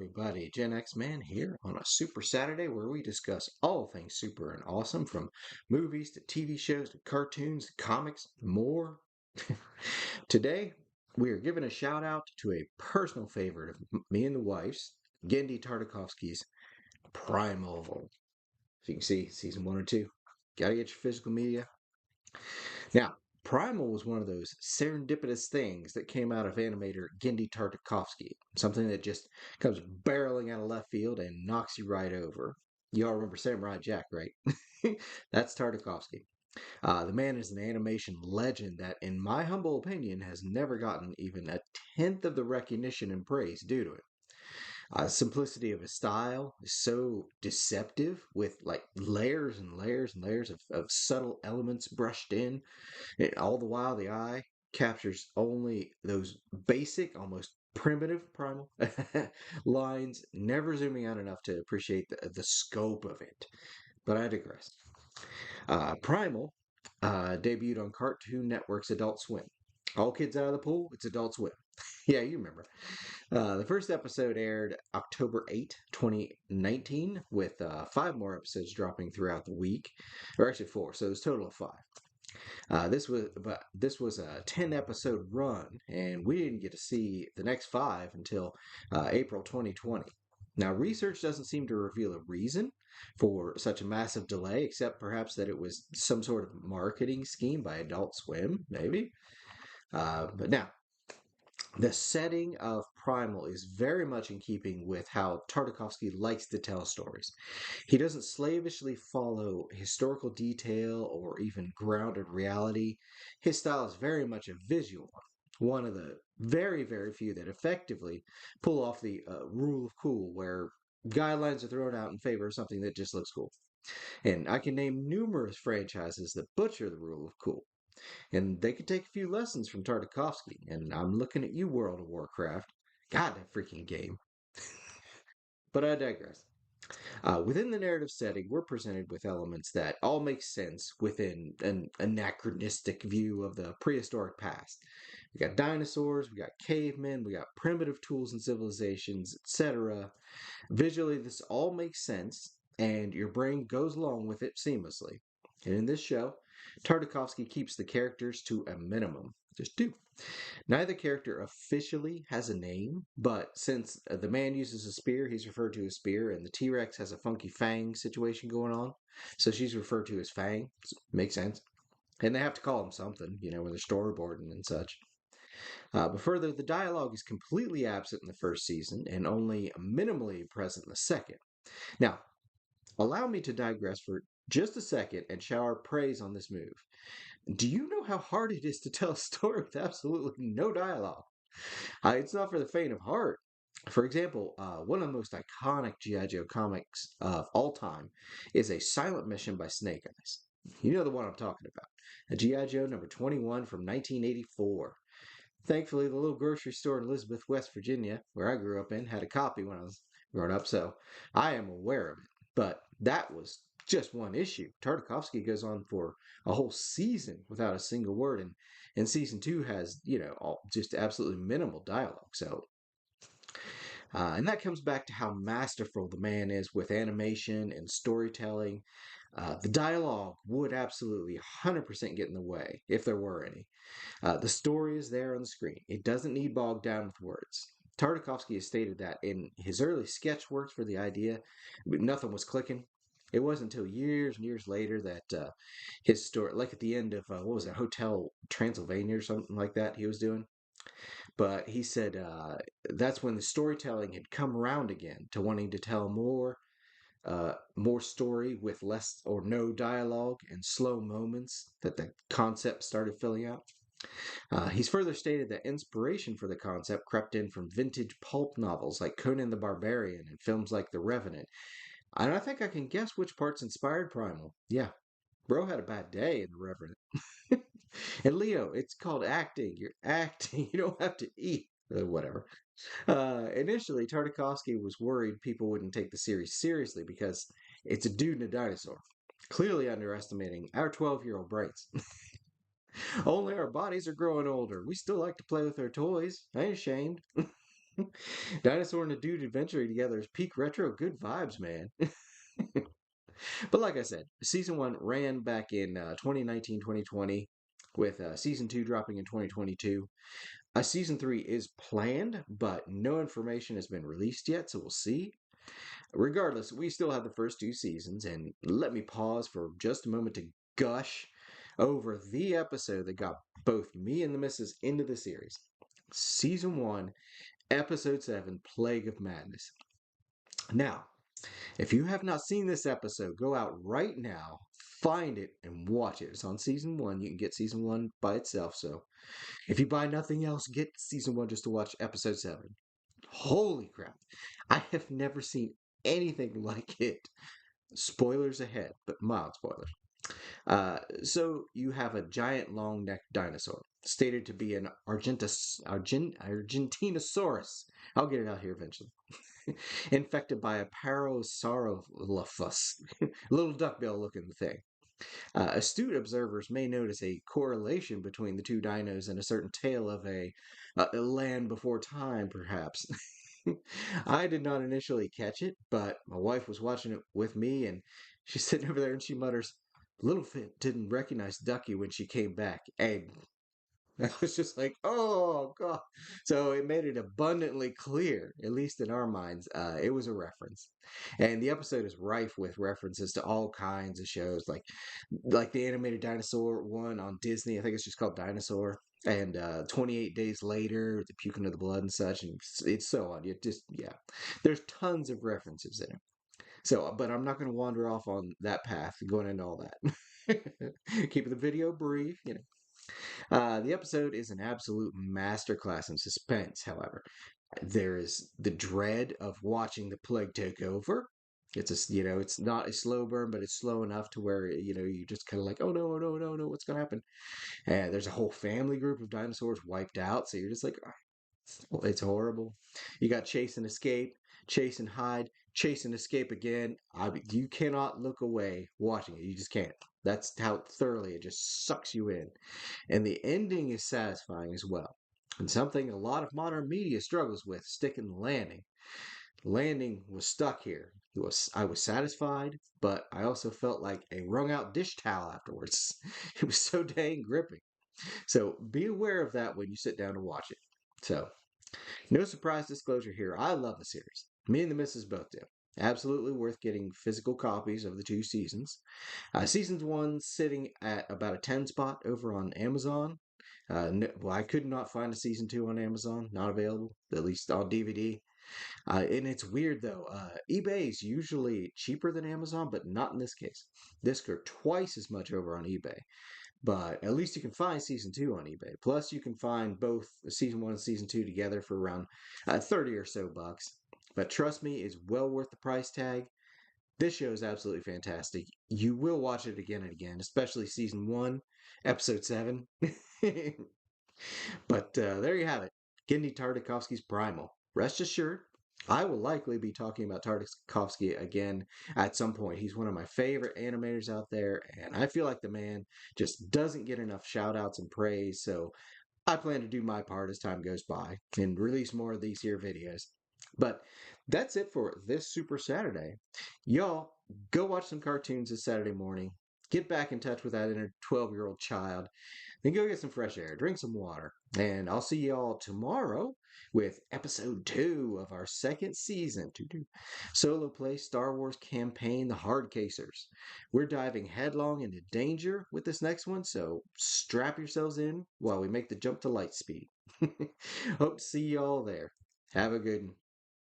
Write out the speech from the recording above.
everybody, Gen X Man here on a Super Saturday where we discuss all things super and awesome from movies to TV shows to cartoons to comics, more. Today, we are giving a shout out to a personal favorite of me and the wife's, Genndy Tartakovsky's Primal. So you can see season 1 or 2. Gotta get your physical media. Now, Primal was one of those serendipitous things that came out of animator Genndy Tartakovsky, something that just comes barreling out of left field and knocks you right over. You all remember Samurai Jack, right? That's Tartakovsky. The man is an animation legend that, in my humble opinion, has never gotten even a tenth of the recognition and praise due to it. Simplicity of his style is so deceptive with like layers and layers and layers of subtle elements brushed in. And all the while, the eye captures only those basic, almost primitive primal lines, never zooming out enough to appreciate the scope of it. But I digress. Primal debuted on Cartoon Network's Adult Swim. All kids out of the pool, it's Adult Swim. Yeah, you remember. The first episode aired October 8, 2019, with 5 more episodes dropping throughout the week, or actually 4, so it's a total of 5. This was a 10 episode run, and we didn't get to see the next 5 until April 2020. Now, research doesn't seem to reveal a reason for such a massive delay, except perhaps that it was some sort of marketing scheme by Adult Swim, maybe. But now, the setting of Primal is very much in keeping with how Tartakovsky likes to tell stories. He doesn't slavishly follow historical detail or even grounded reality. His style is very much a visual one of the very, very few that effectively pull off the rule of cool, where guidelines are thrown out in favor of something that just looks cool. And I can name numerous franchises that butcher the rule of cool. And they could take a few lessons from Tartakovsky. And I'm looking at you, World of Warcraft. God, that freaking game. But I digress. Within the narrative setting, we're presented with elements that all make sense within an anachronistic view of the prehistoric past. We got dinosaurs, we got cavemen, we got primitive tools and civilizations, etc. Visually, this all makes sense, and your brain goes along with it seamlessly. And in this show, Tartakovsky keeps the characters to a minimum, just 2. Neither character officially has a name, but since the man uses a spear, he's referred to as Spear, and the T Rex has a funky Fang situation going on, so she's referred to as Fang. Makes sense. And they have to call him something, when they're storyboarding and such. But further, the dialogue is completely absent in the first season and only minimally present in the second. Now, allow me to digress for just a second and shower praise on this move. Do you know how hard it is to tell a story with absolutely no dialogue? It's not for the faint of heart. For example, one of the most iconic G.I. Joe comics of all time is a silent mission by Snake Eyes. You know the one I'm talking about. A G.I. Joe number 21 from 1984. Thankfully, the little grocery store in Elizabeth, West Virginia, where I grew up in, had a copy when I was growing up, so I am aware of it. But that was just one issue. Tartakovsky goes on for a whole season without a single word, and season 2 has, just absolutely minimal dialogue. So, and that comes back to how masterful the man is with animation and storytelling. The dialogue would absolutely 100% get in the way if there were any. The story is there on the screen. It doesn't need bogged down with words. Tartakovsky has stated that in his early sketch works for the idea, nothing was clicking. It wasn't until years and years later that his story, like at the end of, what was it, Hotel Transylvania or something like that he was doing. But he said that's when the storytelling had come around again to wanting to tell more story with less or no dialogue and slow moments that the concept started filling out. He's further stated that inspiration for the concept crept in from vintage pulp novels like Conan the Barbarian and films like The Revenant. And I think I can guess which parts inspired Primal. Yeah, bro had a bad day in The Revenant. And Leo, it's called acting. You're acting. You don't have to eat. Whatever. Initially, Tartakovsky was worried people wouldn't take the series seriously because it's a dude and a dinosaur, clearly underestimating our 12-year-old brains. Only our bodies are growing older. We still like to play with our toys. I ain't ashamed. Dinosaur and a dude adventuring together is peak retro. Good vibes, man. But like I said, season one ran back in 2019, with season two dropping in 2022. Season three is planned, but no information has been released yet, so we'll see. Regardless, we still have the first two seasons, and let me pause for just a moment to gush over the episode that got both me and the missus into the series. Season 1, Episode 7, Plague of Madness. Now, if you have not seen this episode, go out right now, find it, and watch it. It's on season 1. You can get season 1 by itself, so if you buy nothing else, get season 1 just to watch episode 7. Holy crap. I have never seen anything like it. Spoilers ahead, but mild spoilers. So you have a giant long-necked dinosaur, stated to be an Argentinosaurus. I'll get it out here eventually. Infected by a Parasaurolophus, little duckbill-looking thing. Astute observers may notice a correlation between the two dinos and a certain tale of a land before time, perhaps. I did not initially catch it, but my wife was watching it with me, and she's sitting over there and she mutters, Littlefoot didn't recognize Ducky when she came back. And I was just like, oh, God. So it made it abundantly clear, at least in our minds, it was a reference. And the episode is rife with references to all kinds of shows, like the animated dinosaur one on Disney. I think it's just called Dinosaur. And 28 Days Later, the puking of the blood and such. And it's so on. Yeah. There's tons of references in it. So, but I'm not going to wander off on that path going into all that. Keeping the video brief, you know. The episode is an absolute masterclass in suspense, however. There is the dread of watching the plague take over. It's not a slow burn, but it's slow enough to where, you just kind of like, oh no, no, no, no, what's going to happen? And there's a whole family group of dinosaurs wiped out. So you're just like, it's horrible. You got chase and escape, chase and hide, chase and escape again. You cannot look away watching it. You just can't. That's how thoroughly it just sucks you in. And the ending is satisfying as well. And something a lot of modern media struggles with, sticking the landing. Landing was stuck here. I was satisfied, but I also felt like a wrung out dish towel afterwards. It was so dang gripping. So be aware of that when you sit down to watch it. So no surprise disclosure here. I love the series. Me and the missus both do. Absolutely worth getting physical copies of the two seasons. Seasons one sitting at about a 10 spot over on Amazon. No, well, I could not find a season two on Amazon. Not available, at least on DVD. And it's weird though. eBay is usually cheaper than Amazon, but not in this case. This are twice as much over on eBay. But at least you can find season two on eBay. Plus, you can find both season one and season two together for around 30 or so bucks. But trust me, it's well worth the price tag. This show is absolutely fantastic. You will watch it again and again, especially season one, episode 7. But there you have it. Genndy Tartakovsky's Primal. Rest assured, I will likely be talking about Tartakovsky again at some point. He's one of my favorite animators out there, and I feel like the man just doesn't get enough shout outs and praise. So I plan to do my part as time goes by and release more of these here videos. But that's it for this Super Saturday. Y'all, go watch some cartoons this Saturday morning. Get back in touch with that inner 12-year-old child. Then go get some fresh air, drink some water. And I'll see y'all tomorrow with episode 2 of our second season. Solo play Star Wars campaign, The Hardcasers. We're diving headlong into danger with this next one, so strap yourselves in while we make the jump to light speed. Hope to see y'all there. Have a good one.